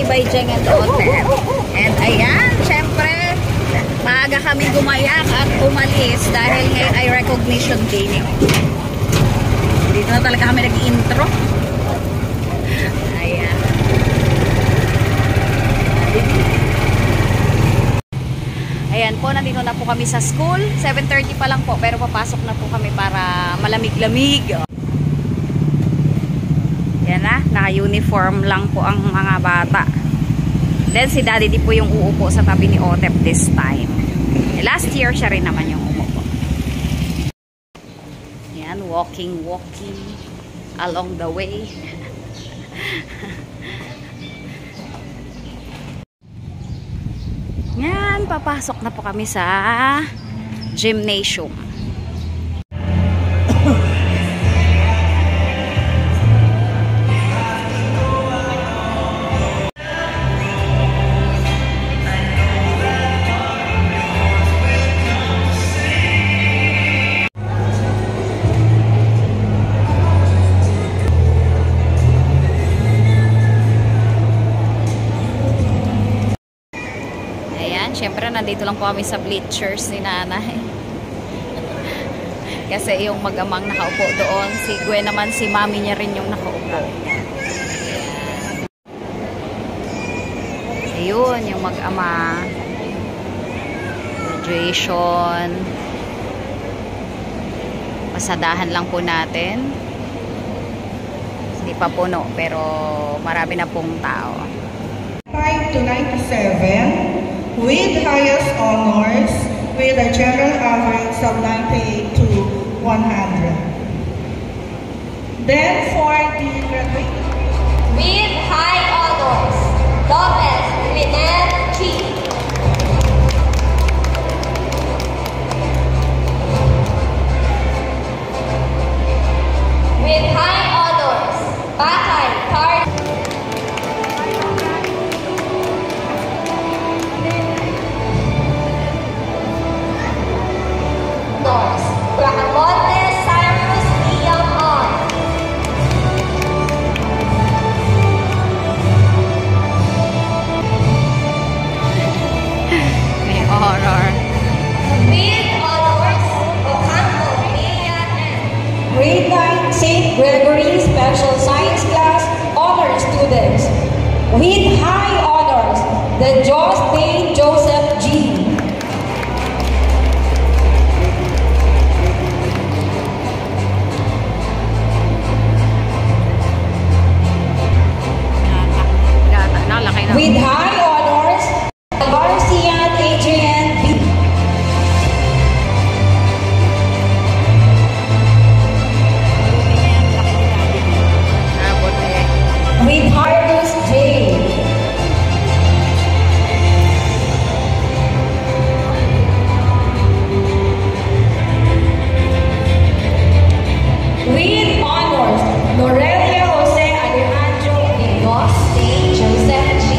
by Jeng and Otep. And ayan, syempre, maaga kami gumayak at umalis dahil ngayon ay recognition day niyo. Dito na talaga kami nag-intro. Ayan. Ayan po, nandito na po kami sa school. 7:30 pa lang po, pero papasok na po kami para malamig-lamig. Yan na, naka-uniform lang po ang mga bata. Then si Daddy di po yung uupo sa tabi ni Otep this time. Last year siya rin naman yung umupo. Yan, walking along the way. Yan, papasok na po kami sa gymnasium. Siyempre, nandito lang po kami sa bleachers ni Nanay. Kasi yung mag-amang nakaupo doon. Si Gwen naman, si Mami niya rin yung nakaupo. Ayun, yung mag-ama. Graduation. Pasadahan lang po natin. Hindi pa puno, pero marami na pong tao. 5 to 97. With highest honors, with a general average of 98 to 100. Then for the graduate, with high honors, Lopez Lynette G. With high honors, Batay Card. Bracamontes Cyrus Liam R. May honor. With honors, Ocampo Mia N. Grade 9 St. Gregory Special Science Class Honor Students. With high honors, the Jos Day Joseph G. With high honors, Garcia Adrian B. With Hardus J. With honors, Norelia Jose Alejandro Dios St. Joseph G.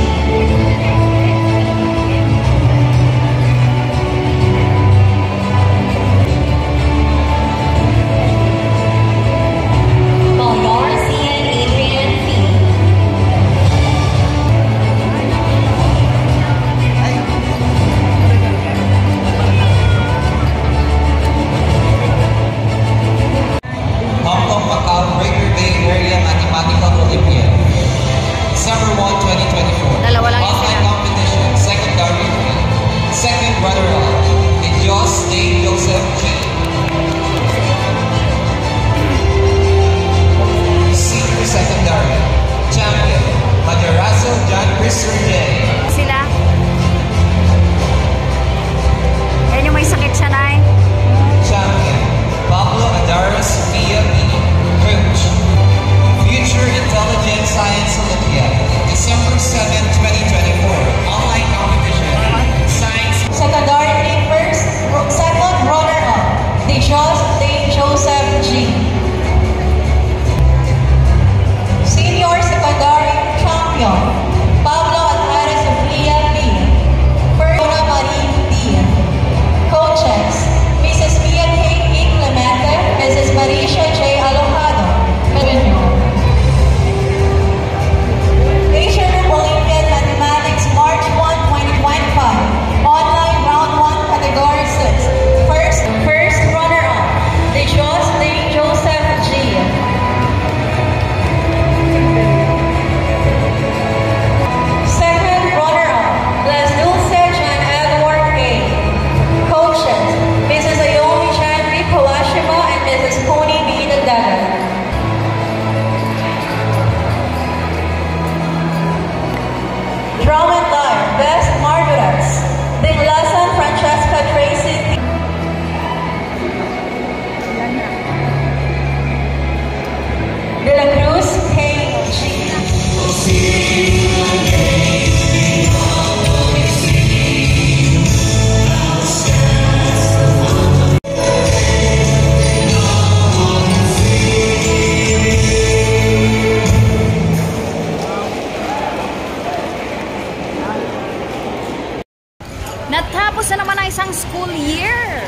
Natapos na naman ang isang school year.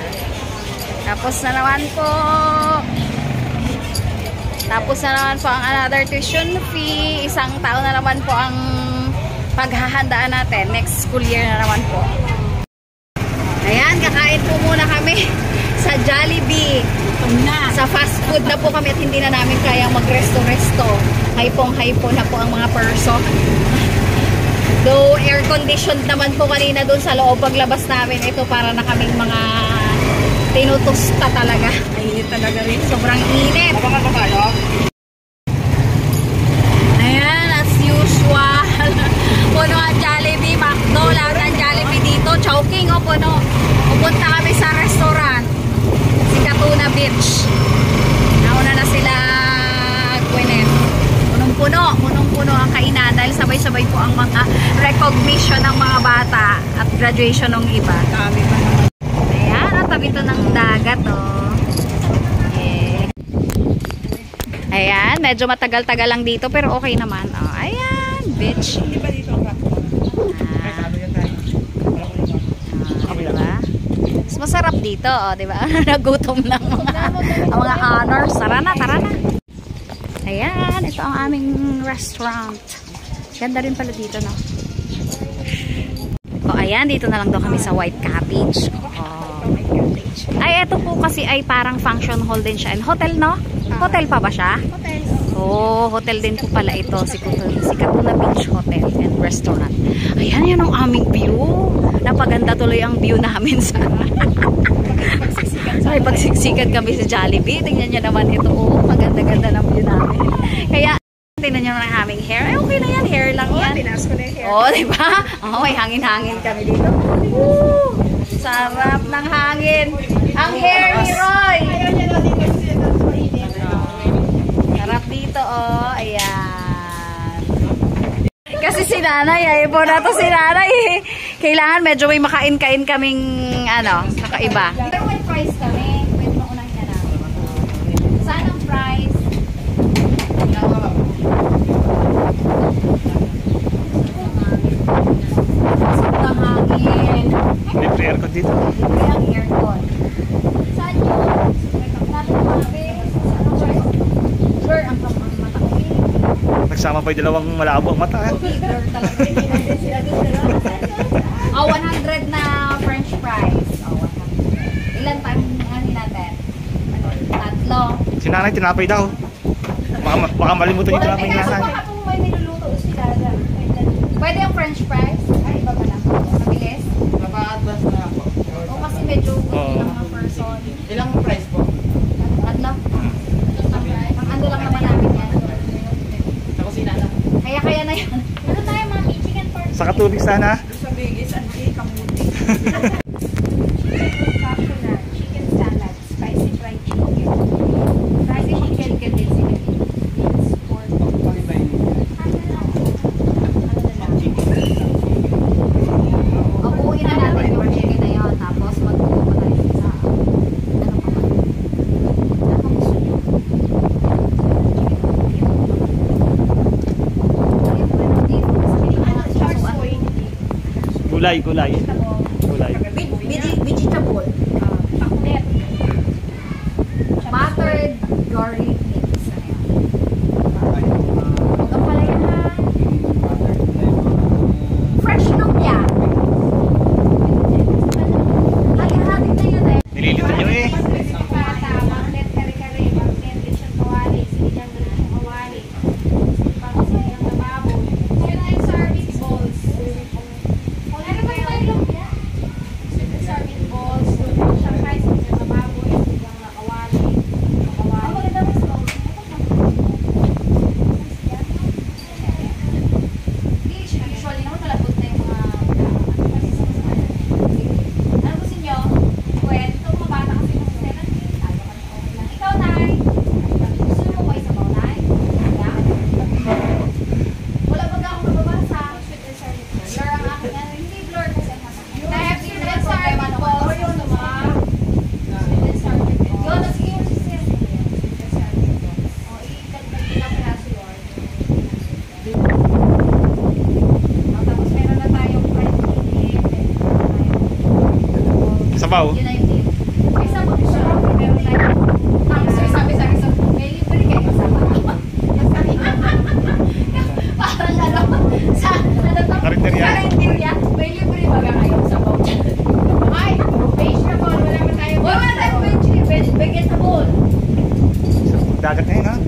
Tapos na naman po. Tapos na naman po ang another tuition fee. Isang taon na naman po ang paghahandaan natin. Next school year na naman po. Ayan, kakain po muna kami sa Jollibee. Sa fast food na po kami at hindi na namin kayang magresto-resto. Hypong-hypo na po ang mga person. Though air-conditioned naman po kanina doon sa loob paglabas namin. Ito para na kaming mga tinutusta talaga. Init talaga rin. Sobrang init. Ayan, as usual. Puno ang Jollibee, McDo, lahat ng Jollibee dito. Chowking o puno. Pupunta kami sa restaurant. Si Katuna Beach. Nauna na sila Gwyneth. Punong-puno ang kainan dahil sabay-sabay po ang mga recognition ng mga bata at graduation ng iba. Kami pa naman. Ayan, ang tabi to ng dagat, oh. Eh. Ayan, medyo matagal-tagal lang dito pero okay naman. Oh, ayan, beach. Hindi ba dito ang platform? Diba? Mas masarap dito, oh, diba? Nagutom lang ang mga honors. Tara na, tara na. Ayan, ito ang aming restaurant. Ganda rin pala dito, no? O, ayan, dito na lang daw kami sa White Cottage. Ay, ito po kasi ay parang function hall din siya. And hotel, no? Hotel pa ba siya? Hotel. Oh, hotel din po pala ito. Si Katuna Beach Hotel and Restaurant. Ayan, yan ang aming view. Napaganda tuloy ang view namin sa... Ay, pagsiksikan kami sa Jollibee. Tingnan nyo naman ito. Oh, maganda-ganda ng view namin. Kaya, tingnan nyo naman ang aming hair. Ay, okay na yan. Hair lang yan. Tinas ko na yung hair. Oh, diba? Oh, may hangin-hangin kami dito. Woo! Sarap ng hangin. Ang hair ni Roy. Ayaw niya na dito siya. Sarap dito, oh. Ayan. Kasi si nanay, ay po na to si nanay. Kailangan medyo may makain-kain kaming, ano, kakaiba. Pero may price kami. Pwede maunahin ka na. Saan ang price? Sobrang hangin. May aircon dito. Libre ang aircon. Saan yun? Natin mga sure, ang mataki. Nagsama pa yung dalawang malabo ang mata. Bigger talaga. Oh, 100 na French fries. Oh, 100. Ilan pa ang natin? Tatlo. Si nanay tinapay daw. Baka malimutan yung tinapay Ay, niya. kaso baka kung may niluluto si Dada. Pwede yung French fries? Ay, iba pala. Mabilis? Naka-advance na ako. O kasi medyo gusto ng mga person. Ilang price po? Adlaw. Ang ano lang naman namin yan. Sa kusina na. Kaya na yun. Ano tayo, mami? Chicken pork. Sa katubig sana. Sa Bigis, anti, kamuti. Chicken salad, spicy fried chicken. Spicy chicken din sila. Pork. Abuin na natin yung chicken na yun. Tapos magbuo pa tayo sa ano pa ba? Ano pa gusto nyo? Gulay. Gulay. Vegetable. Buttered garlic mix. Huwag ang pala yan, ha? Fresh lumpia. Hati-hati na yun eh. Nililito nyo eh. Serving balls. sabaw. Yun na yung deal. May sabaw siya. Meron tayo. Tapos sabi, may libre kayo sa mga. Parang sa Karinderya. Karinderya, may libre baga kayo sa sabaw. Ay, vegetable. Wala man tayo. Wala tayong vegetable. Dagat na yun, ha?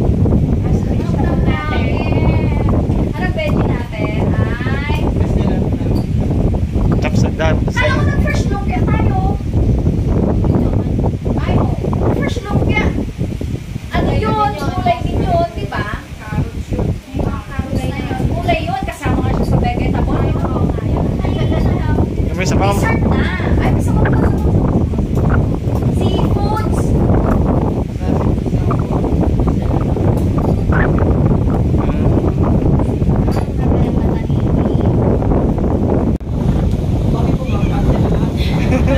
Anong veggie natin? Ay, Chops at that. kala ko ng fresh lumpia tayo. Ay, fresh lumpia. Ano yun? Gulay din yun, di ba? Gulay yun, kasama nga siya sa vegetable. Yung may sabaw. Dessert na. Ay, may sabaw na. Seafoods.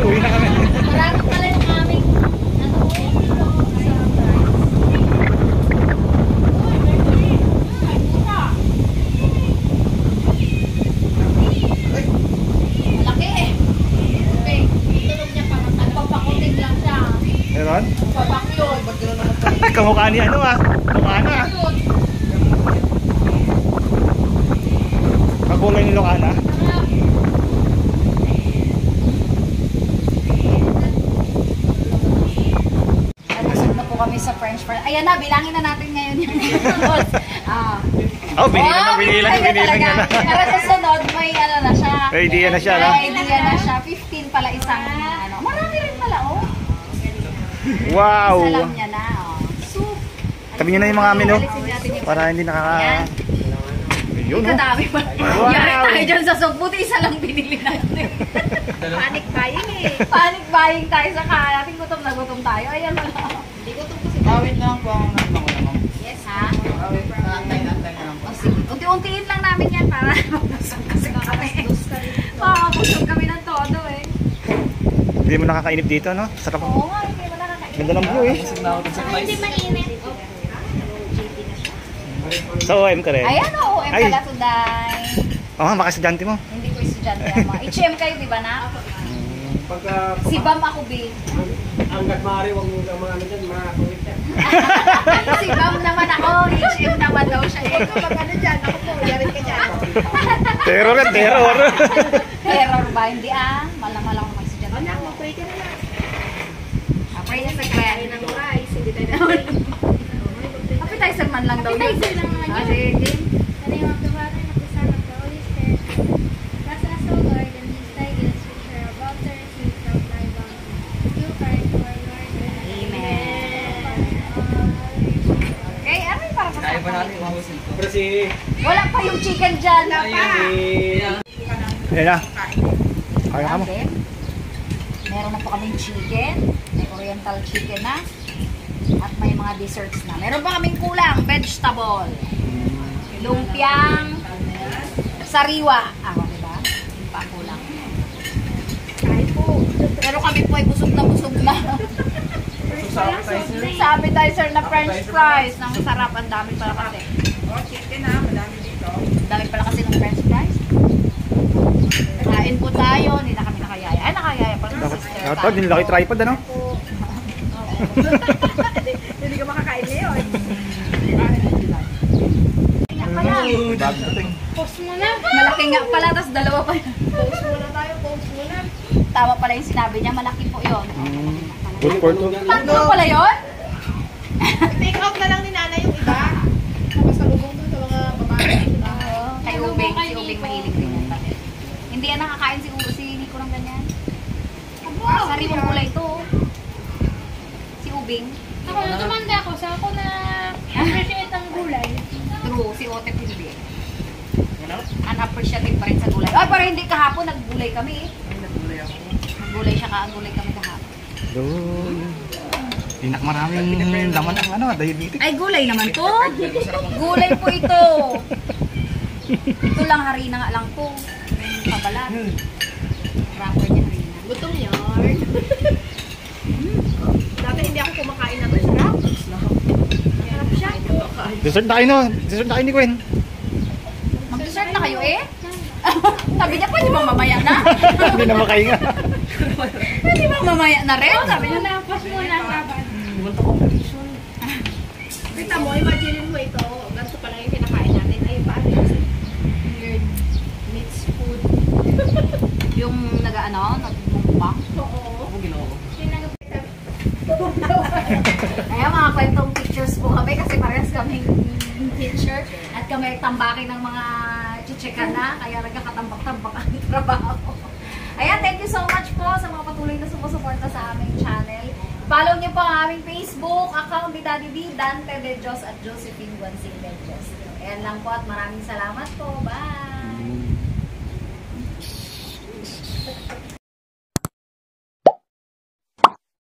Uwi na kami. Marami pala yung aming Malaki eh. Okay. Tulog niya pa. Nagpapakutig lang siya. Meron? Papakyod. Kamukha ni ano, ah. Kamukha na. Kabungay ni Lokana. Nabusog na po kami sa French fries. Ayan na, bilangin na natin ngayon yung ah. Oh, binilang talaga. niya na. Pero sa sunod, may ano na siya. May idea na siya, no? May idea na siya. 15 pala isang ano. Marami rin pala, oh. Wow! Alam niya na, oh. Soup. Tabi niyo na yung mga menu. Alisin natin yung Para hindi nakaka... Ayan. Yun, oh. Kadami pa. Wow. Yari tayo dyan sa soup. Buti isa lang binili natin. Panic buying eh. Panic buying tayo sa natin. Gutom na gutom tayo. Ayan wala. Hindi gutom kasi. Awit lang po ang nagbango naman. Yes, ha? Awit, antay na lang po. O sige, unti-untiin lang namin yan para mabusog kasi kami. Mabusog kami ng todo eh. Hindi mo nakakainip dito, no? Sarap. Oo nga, hindi mo nakakain. Ganda ng view, eh. Hindi mainit. Sa OM ka rin? Ayan o, OM Ay. pala today. Oo, baka estudyante mo. Hindi ko estudyante ang mga. HM kayo, di ba na? Pagka Si Bam ako, B. hanggat maaari, huwag mo kang mga ano dyan, mga kulit yan. Si Bam naman ako, HM naman daw siya. Eh, kapag ano dyan, ako po, yarin ka dyan. Terror yan, terror. Terror ba? Hindi ah. Malang-malang ako mag-estudyante. Ano, mag-pray ka na lang. Pray na sa prayer. Ng rice, hindi tayo na. Appetizer man lang daw yun. Appetizer lang naman yun. Ah, sige. In the name of the Father, and of the Son, and of the Holy Spirit. Bless us, O Lord, and these thy gifts which are about to receive from thy bounty. Through Christ our Lord. Amen. Okay, ano yung para sa Kaya pa natin mahusin po. Pero si... Wala pa yung chicken dyan. Wala pa. Ayan na. Kaya ka mo. Okay. Meron na po kaming chicken. May oriental chicken na. At may mga desserts na. Meron pa kaming kulang. Vegetable. Lumpiang sariwa. Diba? Yung pa kulang. Pero kami po ay busog na busog na. Sa appetizer. Sa appetizer na french fries. Nang sarap. Ang dami pala kasi. Chicken ha, madami dito. Ang dami pala kasi ng french fries. Kain po tayo. Hindi na kami nakayaya. Ay, nakayaya pala sa sister. Dapat, din laki tripod, ano? Hindi ka makakain ngayon. Pala. Post mo na. Malaki nga pala, tapos dalawa pa yun. Post muna tayo, post muna. Tama pala yung sinabi niya, malaki po yun. Good for two. Tatlo pala yun? Take out na lang ni Nana yung iba. Nakasalubong doon sa mga babae. Kay Ubing, si Ubing mahilig rin yan. Hindi yan nakakain si Nico ng ganyan. Sariwang gulay ito. Si Ubing. Ako na tumanda ako, sa ako na appreciate ang gulay. True, si Otep hindi. Unappreciative pa rin sa gulay. Ay, parang hindi kahapon, naggulay kami eh. Naggulay siya naggulay kami kahapon. Doon. Pinakmaraming laman ng ano, diabetic. Ay, gulay naman to. Gulay po ito. Ito lang, harina nga lang po. Yung pabalat. Wrapper niya harina. Gutom yun. Dati hindi ako kumakain ng sarap. Sarap siya. Dessert na kayo, no? Dessert na kayo ni Gwen. Mag-dessert na kayo eh. Sabi niya, pwede ba mamaya na? Hindi na makahinga. Pwede ba mamaya na rin? Sabi niya, Tapos muna ang laban. Kita mo, imagine mo ito. Ganito pala yung kinakain natin. Ay, paano yun? Weird meats food. yung nagmumukbang. Oo. Kaya mga kwentong pictures po kami kasi parehas kaming teacher at kami tambaki ng mga chichika na kaya nagkakatambak-tambak ang trabaho. Ayan, thank you so much po sa mga patuloy na sumusuporta sa aming channel. Follow niyo po ang aming Facebook account ni Daddy D, Dante De Dios at Josephine Guancin De Dios. Ayan lang po at maraming salamat po. Bye!